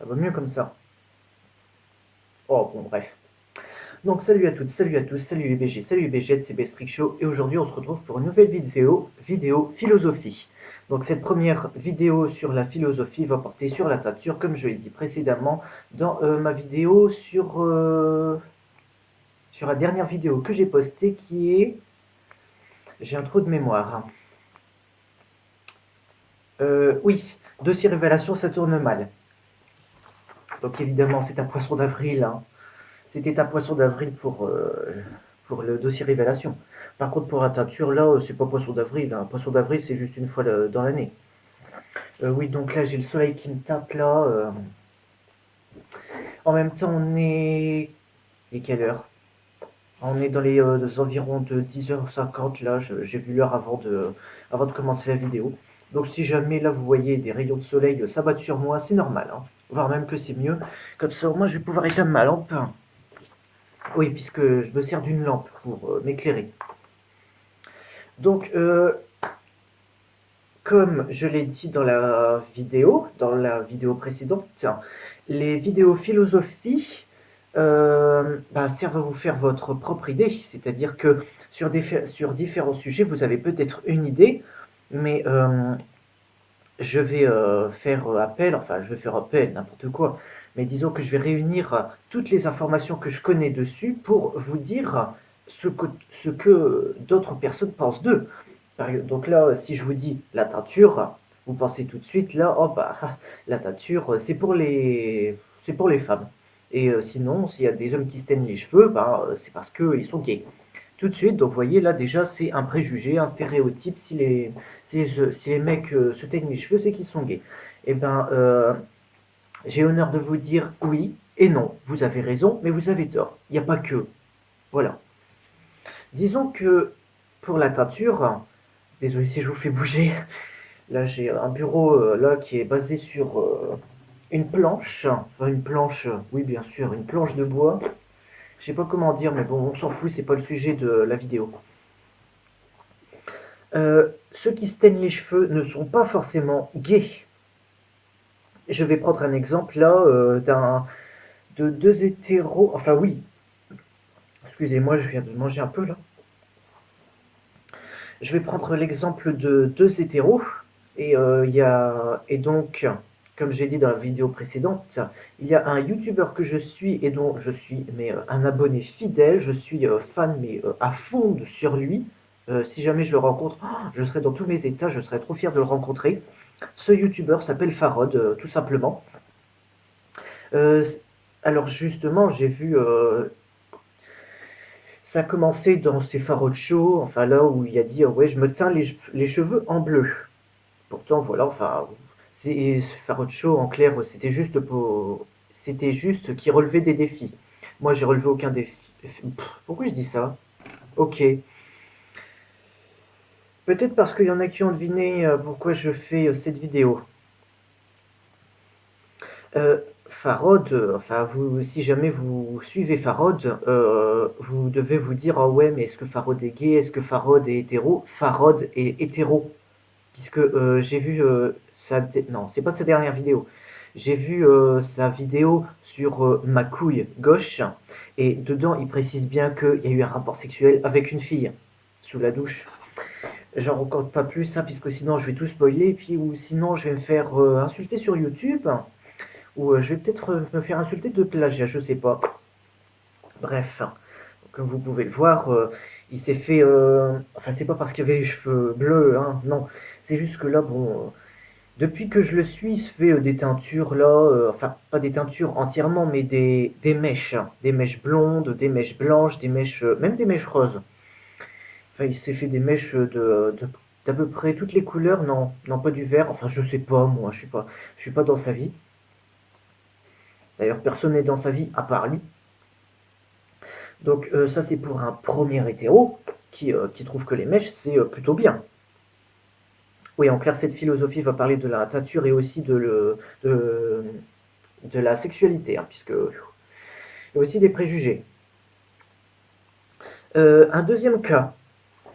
Ça va mieux comme ça. Oh, bon, bref. Donc, salut à toutes, salut à tous, salut les BG, salut les BG, c'est Bestrick Show, et aujourd'hui on se retrouve pour une nouvelle vidéo philosophie. Donc, cette première vidéo sur la philosophie va porter sur la teinture, comme je l'ai dit précédemment dans ma vidéo sur la dernière vidéo que j'ai postée qui est. J'ai un trou de mémoire. Oui, dossier révélation, ça tourne mal. Donc, évidemment, c'est un poisson d'avril, hein. C'était un poisson d'avril pour le dossier révélation. Par contre, pour la teinture, là, c'est pas poisson d'avril, hein. Poisson d'avril, c'est juste une fois dans l'année. Oui, donc là, j'ai le soleil qui me tape là. En même temps, on est. Et quelle heure? On est dans les environs de 10h50 là. J'ai vu l'heure avant de commencer la vidéo. Donc, si jamais là vous voyez des rayons de soleil s'abattre sur moi, c'est normal, hein. Voire même que c'est mieux. Comme ça, au moins, je vais pouvoir éteindre ma lampe. Oui, puisque je me sers d'une lampe pour m'éclairer. Donc, comme je l'ai dit dans la vidéo précédente, les vidéos philosophie servent à vous faire votre propre idée. C'est-à-dire que sur différents sujets, vous avez peut-être une idée, mais je vais je vais faire appel, n'importe quoi. Mais disons que je vais réunir toutes les informations que je connais dessus pour vous dire ce que d'autres personnes pensent d'eux. Donc là, si je vous dis la teinture, vous pensez tout de suite là, oh bah la teinture, c'est pour les femmes. Et sinon, s'il y a des hommes qui se teignent les cheveux, c'est parce qu'ils sont gays. Tout de suite, donc vous voyez là déjà c'est un préjugé, un stéréotype. Si les mecs se teignent les cheveux, c'est qu'ils sont gays. Et j'ai l'honneur de vous dire oui et non. Vous avez raison, mais vous avez tort. Il n'y a pas que. Voilà. Disons que pour la teinture, désolé si je vous fais bouger. Là, j'ai un bureau là qui est basé sur une planche. Enfin, une planche, oui, bien sûr, une planche de bois. Je sais pas comment dire, mais bon, on s'en fout, c'est pas le sujet de la vidéo. Ceux qui se teignent les cheveux ne sont pas forcément gays. Je vais prendre un exemple là de deux hétéros. Enfin, oui, excusez-moi, je viens de manger un peu là. Je vais prendre l'exemple de deux hétéros. Et donc, comme j'ai dit dans la vidéo précédente, il y a un youtubeur que je suis et dont je suis un abonné fidèle. Je suis fan à fond sur lui. Si jamais je le rencontre, je serai dans tous mes états, je serai trop fier de le rencontrer. Ce youtubeur s'appelle Farod, tout simplement. Euh, alors justement, j'ai vu, ça a commencé dans ses Farod Show, enfin là où il a dit ouais, je me teins les cheveux en bleu. Pourtant, voilà, enfin, c'est Farod Show en clair, c'était juste qu'il relevait des défis. Moi, j'ai relevé aucun défi. Pourquoi je dis ça? Ok. Peut-être parce qu'il y en a qui ont deviné pourquoi je fais cette vidéo. Farod, enfin, si jamais vous suivez Farod, vous devez vous dire ah ouais, mais est-ce que Farod est gay? Est-ce que Farod est hétéro? Farod est hétéro, puisque j'ai vu non, c'est pas sa dernière vidéo. J'ai vu sa vidéo sur ma couille gauche, et dedans il précise bien qu'il y a eu un rapport sexuel avec une fille sous la douche. J'en raconte pas plus, hein, puisque sinon je vais tout spoiler, et puis ou sinon je vais me faire insulter sur YouTube. Ou je vais peut-être me faire insulter de plagiat, je sais pas. Bref, comme vous pouvez le voir, il s'est fait. Enfin, c'est pas parce qu'il avait les cheveux bleus, hein, non. C'est juste que là, bon. Depuis que je le suis, il se fait des teintures là. Enfin, pas des teintures entièrement, mais des mèches, hein. Des mèches blondes, des mèches blanches, des mèches. Même des mèches roses. Enfin, il s'est fait des mèches d'à peu près toutes les couleurs. Non, non, pas du vert. Enfin, je sais pas, moi, je suis pas dans sa vie. D'ailleurs, personne n'est dans sa vie à part lui. Donc ça c'est pour un premier hétéro qui trouve que les mèches c'est plutôt bien. Oui, en clair, cette philosophie va parler de la teinture et aussi de la sexualité, hein, puisque il y a aussi des préjugés. Un deuxième cas,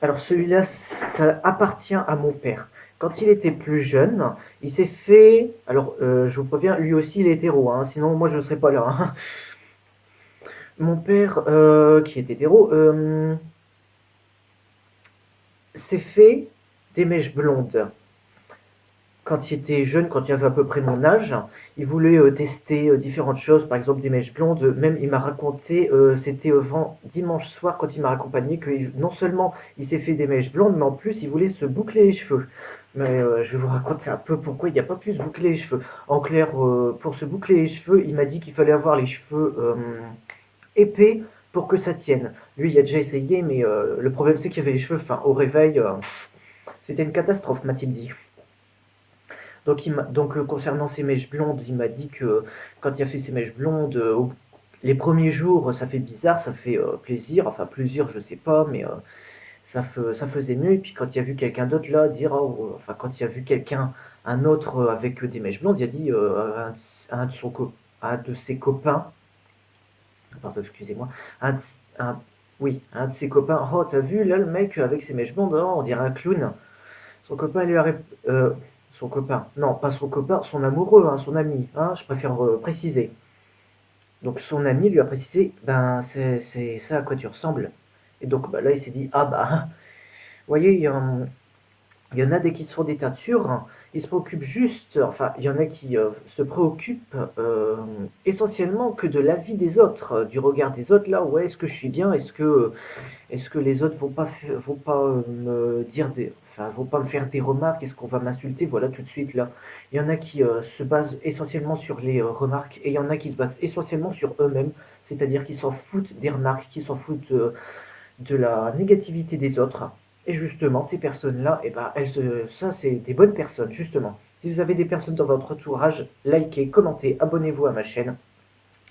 alors celui-là, ça appartient à mon père. quand il était plus jeune, il s'est fait... Alors, je vous préviens, lui aussi, il est hétéro, hein, sinon moi je ne serais pas là. Hein. Mon père, qui est hétéro, s'est fait des mèches blondes. Quand il était jeune, quand il avait à peu près mon âge, il voulait tester différentes choses, par exemple des mèches blondes. Même il m'a raconté, c'était dimanche soir quand il m'a accompagné, que non seulement il s'est fait des mèches blondes, mais en plus il voulait se boucler les cheveux. Mais je vais vous raconter un peu pourquoi il n'y a pas pu se boucler les cheveux. En clair, pour se boucler les cheveux, il m'a dit qu'il fallait avoir les cheveux épais pour que ça tienne. Lui, il a déjà essayé, mais le problème c'est qu'il avait les cheveux fins. Au réveil, c'était une catastrophe, m'a-t-il dit. Donc, concernant ces mèches blondes, il m'a dit que quand il a fait ses mèches blondes, les premiers jours, ça fait bizarre, ça fait plaisir, enfin plaisir, je sais pas, mais ça faisait mieux. Et puis quand il a vu quelqu'un d'autre là dire, enfin quand il a vu quelqu'un, un autre avec des mèches blondes, il a dit à un de ses copains, pardon, excusez-moi, un, de- un- oui, un de ses copains, oh t'as vu là le mec avec ses mèches blondes, oh, on dirait un clown. Son copain lui a son copain, non, pas son copain, son amoureux, hein, son ami, hein, je préfère préciser. Donc son ami lui a précisé, ben c'est ça à quoi tu ressembles. Et donc bah, là il s'est dit, ah bah, vous voyez, il y en a des qui sont des têtures, hein. Ils se préoccupent juste, enfin, il y en a qui se préoccupent essentiellement que de l'avis des autres, du regard des autres. Là, ouais, est-ce que je suis bien? Est-ce que les autres vont pas me dire enfin, vont pas me faire des remarques? Est-ce qu'on va m'insulter? Voilà, tout de suite là. Il y en a qui se basent essentiellement sur les remarques et il y en a qui se basent essentiellement sur eux-mêmes, c'est-à-dire qu'ils s'en foutent des remarques, qu'ils s'en foutent de la négativité des autres. Et justement, ces personnes-là, eh ben, ça, c'est des bonnes personnes, justement. Si vous avez des personnes dans votre entourage, likez, commentez, abonnez-vous à ma chaîne.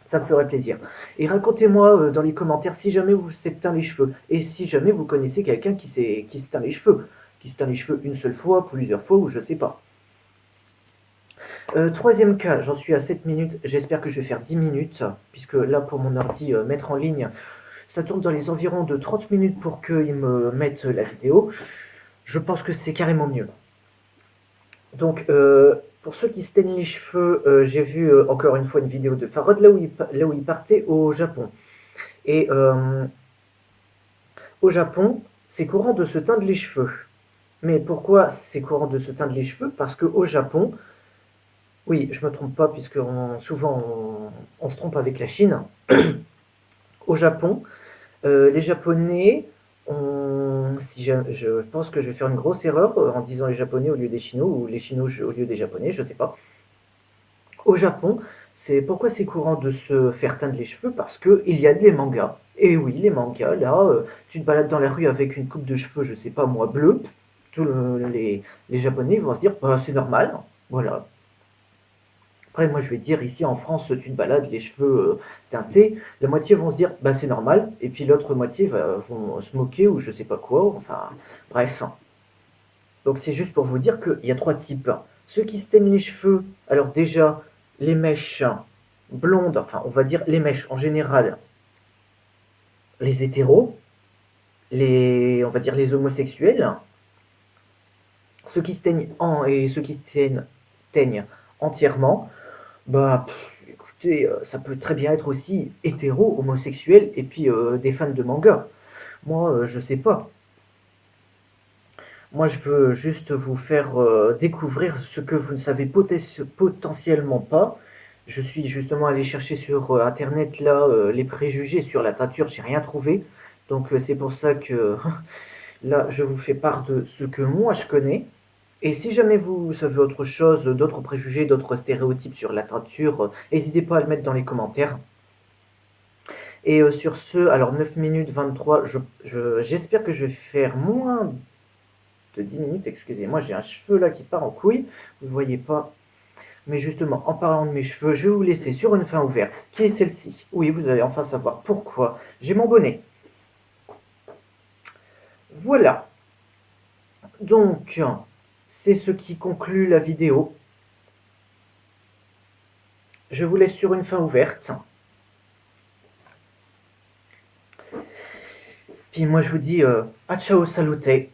Ça me ferait plaisir. Et racontez-moi dans les commentaires si jamais vous s'est teint les cheveux. Et si jamais vous connaissez quelqu'un qui se teint les cheveux. Qui se teint les cheveux une seule fois, plusieurs fois, ou je sais pas. Troisième cas, j'en suis à 7 minutes. J'espère que je vais faire 10 minutes. Puisque là, pour mon ordi, mettre en ligne, ça tourne dans les environs de 30 minutes pour qu'ils me mettent la vidéo. Je pense que c'est carrément mieux. Donc, pour ceux qui se teignent les cheveux, j'ai vu encore une fois une vidéo de Farod là où il partait au Japon. Et au Japon, c'est courant de se teindre les cheveux. Mais pourquoi c'est courant de se teindre les cheveux? Parce qu'au Japon, oui, je me trompe pas, puisque souvent on se trompe avec la Chine. Au Japon, les Japonais, si je pense que je vais faire une grosse erreur en disant les Japonais au lieu des Chinois, ou les Chinois au lieu des Japonais, je sais pas. Au Japon, pourquoi c'est courant de se faire teindre les cheveux? Parce qu'il y a des mangas. Et oui, les mangas, là, tu te balades dans la rue avec une coupe de cheveux, je sais pas moi, bleue, les Japonais vont se dire, bah, c'est normal, voilà. Après, moi, je vais dire, ici en France, tu te balades les cheveux teintés, la moitié vont se dire, bah, c'est normal, et puis l'autre moitié vont se moquer ou je sais pas quoi, enfin, bref. Donc c'est juste pour vous dire qu'il y a trois types. Ceux qui se teignent les cheveux, alors déjà, les mèches blondes, enfin on va dire les mèches en général, les hétéros, on va dire les homosexuels, ceux qui se teignent et ceux qui teignent entièrement, bah écoutez, ça peut très bien être aussi hétéro, homosexuel, et puis des fans de manga. Moi, je sais pas. Moi, je veux juste vous faire découvrir ce que vous ne savez potentiellement pas. Je suis justement allé chercher sur internet là les préjugés sur la teinture, j'ai rien trouvé. Donc c'est pour ça que là je vous fais part de ce que moi je connais. Et si jamais vous savez autre chose, d'autres préjugés, d'autres stéréotypes sur la teinture, n'hésitez pas à le mettre dans les commentaires. Et sur ce, alors 9 minutes 23, j'espère que je vais faire moins de 10 minutes, excusez-moi, j'ai un cheveu là qui part en couille, vous ne voyez pas. Mais justement, en parlant de mes cheveux, je vais vous laisser sur une fin ouverte, qui est celle-ci. Oui, vous allez enfin savoir pourquoi j'ai mon bonnet. Voilà. Donc, c'est ce qui conclut la vidéo. Je vous laisse sur une fin ouverte. Puis moi, je vous dis à ciao, saluté.